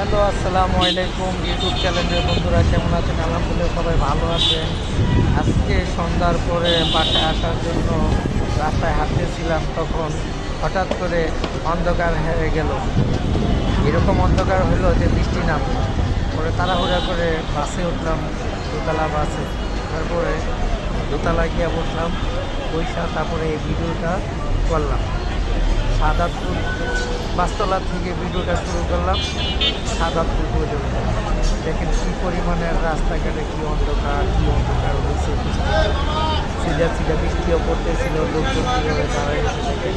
Hello, আসসালামু আলাইকুম YouTube চ্যানেলের বন্ধুরা, কেমন আছেন? আলহামদুলিল্লাহ সবাই ভালো আছেন। আজকে সন্ধ্যার পরে বাসায় আসার জন্য রাস্তায় হাঁটতেছিলাম, তখন হঠাৎ করে অন্ধকার হয়ে গেল। এরকম অন্ধকার হলো যে বৃষ্টি নামলো। পরে তাড়াহুড়া করে বাসে উঠলাম, দোতলা বাসে। তারপরে দোতলায় গিয়ে বসলাম, তারপরে এই ভিডিওটা করলাম। সাদাতপুর বাসতলা থেকে ভিডিওটা শুরু করলাম, সাদাতপুর পর্যন্ত। দেখেন কী পরিমাণের রাস্তাঘাটে কী অন্ধকার হয়েছে। সিধা সিধা বৃষ্টিও পড়তেছিল, লোকজন কীভাবে দাঁড়ায় এসে দেখে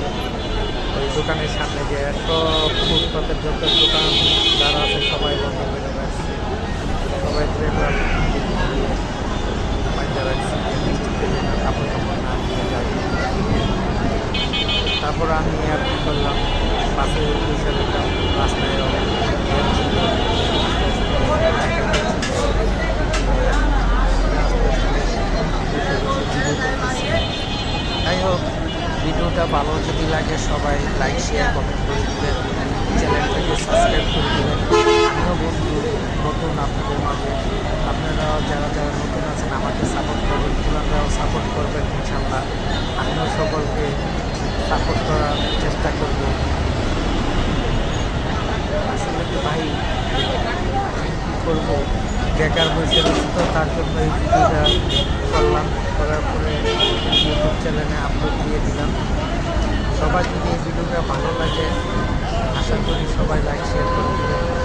ওই দোকানের সামনে যে সব ফুটপাতের যত দোকান যারা আছে সবাই বন্ধ করে রাখছে, সবাই ট্রেলার পাঞ্জা রাখছে বৃষ্টিতে যেন কাপড় কাপড় না নিয়ে যায়। তারপর আমি আর কী করলাম, বাসে বসে দেখলাম রাস্তায় অনেক জ্যাম ছিল। যাই হোক, ভিডিওটা ভালো যদি লাগে সবাই লাইক শেয়ার কমেন্ট করে দেবেন, চ্যানেলটাকে সাবস্ক্রাইব করে দেবেন। আমিও বন্ধু নতুন আপনাদের মাঝে, আপনারাও যারা যারা নতুন আছেন আমাকে সাপোর্ট করবেন, পুরানরাও সাপোর্ট করবেন ইনশাল্লাহ। আমিও সকলকে সাপোর্ট করার চেষ্টা করব। আসলে কি ভাই, আমি কী করবো, বেকার বসে রয়েছে, তো তার জন্য এই ভিডিওটা করলাম। করার পরে ইউটিউব চ্যানেলে আপলোড দিয়ে দিলাম। সবাই যদি এই ভিডিওটা ভালো লাগে, আশা করি সবাই লাইক শেয়ার করে দেবেন।